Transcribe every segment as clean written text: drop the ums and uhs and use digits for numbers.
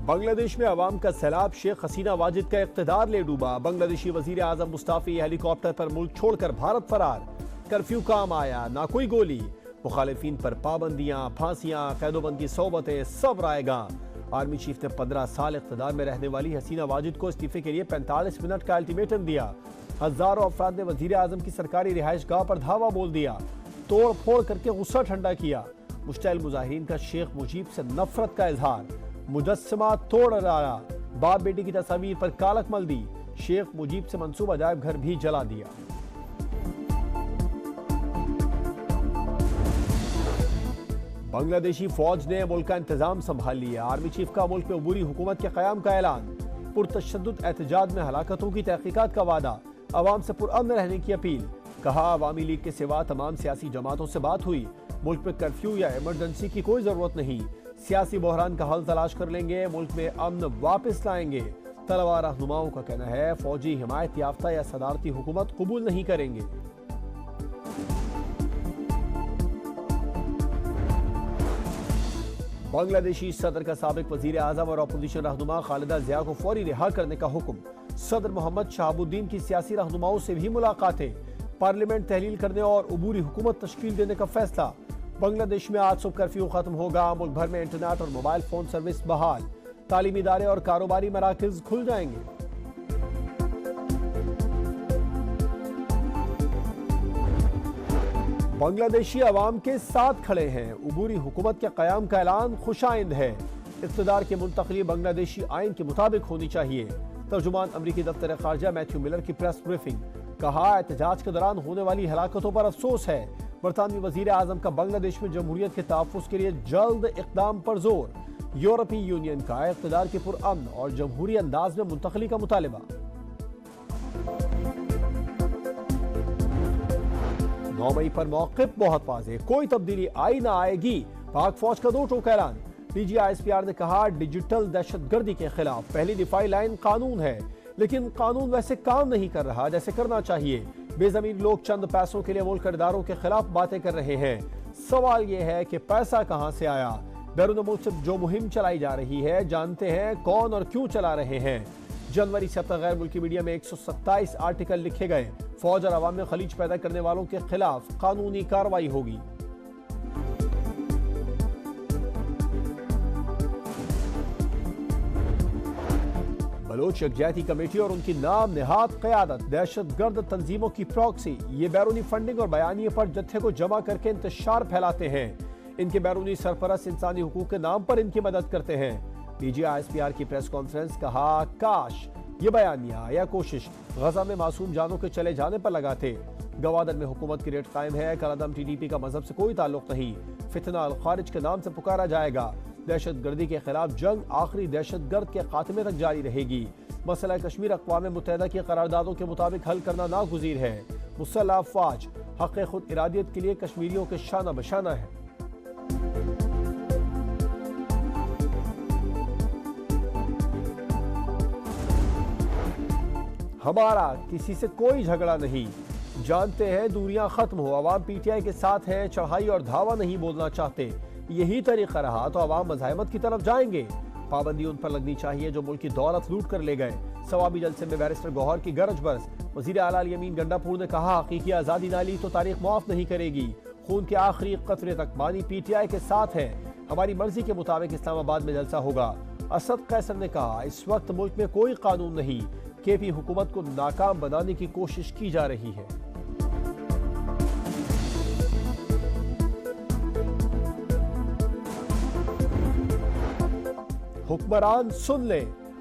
बांग्लादेश में अवाम का सैलाब, शेख हसीना वाजिद का इख्तिदार ले डूबा। बांग्लादेशी वजीर आजम मुस्ताफी हेलीकॉप्टर पर मुल्क छोड़कर भारत फरार। कर्फ्यू काम आया, ना कोई गोली। मुखालिफिन पर पाबंदियां, फांसियां, कैदोबंद की सोबतें सब रायगा। आर्मी चीफ ने 15 साल इख्तिदार में रहने वाली हसीना वाजिद को इस्तीफे के लिए 45 मिनट का अल्टीमेटम दिया। हजारों अफराद ने वजीर आजम की सरकारी रिहाइश गाह पर धावा बोल दिया, तोड़ फोड़ करके गुस्सा ठंडा किया। मुश्तइल मुजाहिरीन का शेख मुजीब से नफरत का इजहार। मुजस्समा तोड़ डाला, बाप बेटी की तस्वीर पर कालक मल दी। शेख मुजीब से मंसूब अजायब घर भी जला दिया। बांग्लादेशी फौज ने मुल्क का इंतजाम संभाल लिया। आर्मी चीफ का मुल्क में अबूरी हुकूमत के क़याम का ऐलान। पुरतशद्दुद एहतजाज में हलाकतों की तहकीकात का वादा। अवाम से पुरअमन रहने की अपील। कहा, अवामी लीग के सिवा तमाम सियासी जमातों से बात हुई। मुल्क में कर्फ्यू या इमरजेंसी की कोई जरूरत नहीं। सियासी बहरान का हल तलाश कर लेंगे, मुल्क में अमन वापस लाएंगे। तलबा रहनुमाओं का कहना है, फौजी हिमायत याफ्ता या सदारती हुकूमत कबूल नहीं करेंगे। बांग्लादेशी सदर का साबिक वजीर आजम और अपोजिशन रहनुमा खालिदा जिया को फौरी रिहा करने का हुक्म। सदर मोहम्मद शहाबुद्दीन की सियासी रहनुमाओं से भी मुलाकातें। पार्लियामेंट तहलील करने और अबूरी हुकूमत तश्कील देने का फैसला। बांग्लादेश में आज सुबह कर्फ्यू खत्म होगा। मुल्क भर में इंटरनेट और मोबाइल फोन सर्विस बहाल। तालीमी इदारे और कारोबारी मराकज खुल जाएंगे। बांग्लादेशी अवाम के साथ खड़े हैं। अबूरी हुकूमत के क़याम का ऐलान खुशाइंद है। इक़्तिदार की मुंतक़ली बांग्लादेशी आइन के मुताबिक होनी चाहिए। तर्जुमान अमरीकी दफ्तर खारजा मैथ्यू मिलर की प्रेस ब्रीफिंग। कहा, एहतजाज के दौरान होने वाली हलाकतों पर अफसोस है। बरतानवी वजीर आजम का बांग्लादेश में जमहूरियत के तहफ़्फ़ुज़ के लिए जल्द इक़दाम पर जोर। यूरोपीय यूनियन का इक़्तिदार के पुरअमन और जमहूरी अंदाज में मुंतक़ली का मुतालबा। 9 मई पर मौक़िफ़ बहुत वाज़ेह, कोई तब्दीली आई ना आएगी। पाक फौज का दो टोक ऐलान। DGISPR ने कहा, डिजिटल दहशतगर्दी के खिलाफ पहली दिफाई लाइन कानून है, लेकिन कानून वैसे काम नहीं कर रहा जैसे करना चाहिए। बेज़मीन लोग चंद पैसों के लिए मुल्क इदारों के खिलाफ बातें कर रहे हैं। सवाल यह है कि पैसा कहां से आया। बैरून मुल्क से जो मुहिम चलाई जा रही है, जानते हैं कौन और क्यों चला रहे हैं। जनवरी से अब तक गैर मुल्की मीडिया में 127 आर्टिकल लिखे गए। फौज और अवाम में खलीज पैदा करने वालों के खिलाफ कानूनी कार्रवाई होगी। बलोच यकजहती कमेटी और उनकी नाम निहाद क़यादत दहशतगर्द तंजीमों की प्रॉक्सी। ये बैरूनी फंडिंग और बयानिए पर जत्थे को जमा करके इंतशार फैलाते हैं। इनके बैरूनी सरपरस्त इंसानी हुकूक के नाम पर इनकी मदद करते हैं। DGISPR की प्रेस कॉन्फ्रेंस। कहा, काश ये बयानिया या कोशिश गजा में मासूम जानों के चले जाने पर लगाते। गवादर में हुकूमत की रेट कायम है। कलअदम TDP का मजहब से कोई ताल्लुक नहीं। फितना अल खारिज के नाम से पुकारा जाएगा। दहशतगर्दी के खिलाफ जंग आखिरी दहशतगर्द के खात्मे तक जारी रहेगी। मसला कश्मीर अक़वाम मुत्तहिदा की करारदादों के मुताबिक हल करना नागुज़ीर है। मुसल्लह अफ़वाज हक़ खुद इरादियत के लिए कश्मीरियों के शाना बशाना है। हमारा किसी से कोई झगड़ा नहीं, जानते हैं दूरियां खत्म हो। अवाम PTI के साथ है, चढ़ाई और धावा नहीं बोलना चाहते। यही तरीका रहा तो अवाम मज़ाहिमत की तरफ जाएंगे। पाबंदी उन पर लगनी चाहिए जो मुल्क की दौलत लूट कर ले गए। सवाबी जलसे में बैरिस्टर गौहर की गरज बरस। वज़ीर आला अल यमीन गंडापुर ने कहा, हकीकी आज़ादी ना ली तो तारीख माफ नहीं करेगी। खून के आखिरी कतरे तक पानी PTI के साथ है। हमारी मर्जी के मुताबिक इस्लामाबाद में जलसा होगा। असद कैसर ने कहा, इस वक्त मुल्क में कोई कानून नहीं। KP हुकूमत को नाकाम बनाने की कोशिश की जा रही है। हुक्मरान सुन ले,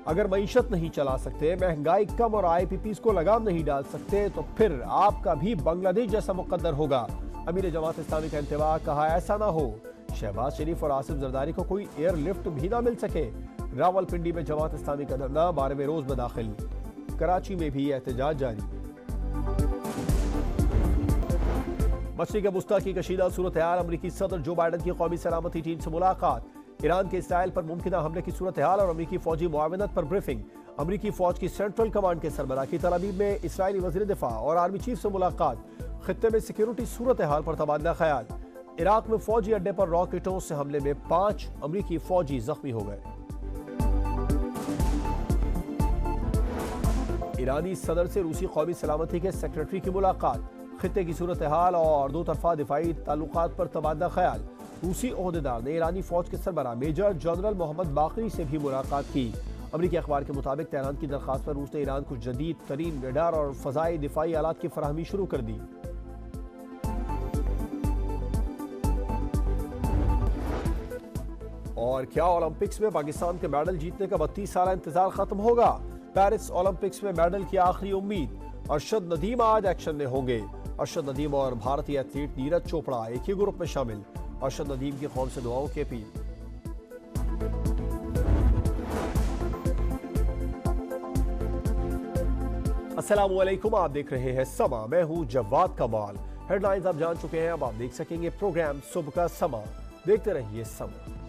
अगर मईशत नहीं चला सकते, महंगाई कम और IPPs को लगाम नहीं डाल सकते, तो फिर आपका भी बांग्लादेश जैसा मुकद्दर होगा। अमीर जमात इस्लामी का इंतबा। कहा, ऐसा ना हो शहबाज शरीफ और आसिफ जरदारी को कोई एयरलिफ्ट भी ना मिल सके। रावलपिंडी में जमात इस्लामी का धरना 12वें रोज बदाखिल। कराची में भी एहतजाज जारी। मशरिक़ वुस्ता की कशीदा सूरत हाल। अमरीकी सदर जो बाइडन की कौमी सलामती टीम से मुलाकात। ईरान के इसराइल पर मुमकिन हमले की सूरत हाल और अमरीकी फौजी मुआवनत पर ब्रीफिंग। अमरीकी फौज की सेंट्रल कमांड के सरबराह की तल अवीव में इसराइली वज़ीर दिफा और आर्मी चीफ से मुलाकात। खित्ते में सिक्योरिटी सूरत हाल पर तबादला ख्याल। इराक में फौजी अड्डे पर रॉकेटों से हमले में 5 अमरीकी फौजी जख्मी हो गए। ईरानी सदर से रूसी कौमी सलामती के सेक्रेटरी की मुलाकात, खित्ते की सूरत हाल और दो तरफा दिफाई ताल्लुकात पर तबादला ख्याल। रूसी ओहदेदार ने ईरानी फौज के सरबराह मेजर जनरल मोहम्मद बाकरी से भी मुलाकात की। अमरीकी अखबार के मुताबिक तेहरान की दरख्वास्त पर रूस ने ईरान को जदीद तरीन रडार और फजाई दिफाई आलात की फराहमी शुरू कर दी। और क्या ओलंपिक्स में पाकिस्तान के मेडल जीतने का 32 साल इंतजार खत्म होगा? पेरिस ओलंपिक्स में मेडल की आखिरी उम्मीद। अरशद नदीम आज एक्शन में होंगे। अरशद नदीम और भारतीय एथलीट नीरज चोपड़ा एक ही ग्रुप में शामिल। अरशद नदीम की कौम से दुआओं की अपील। अस्सलाम वालेकुम, आप देख रहे हैं समा। मैं हूं जवाद कमाल। हेडलाइंस आप जान चुके हैं, अब आप देख सकेंगे प्रोग्राम सुबह का समा। देखते रहिए समा।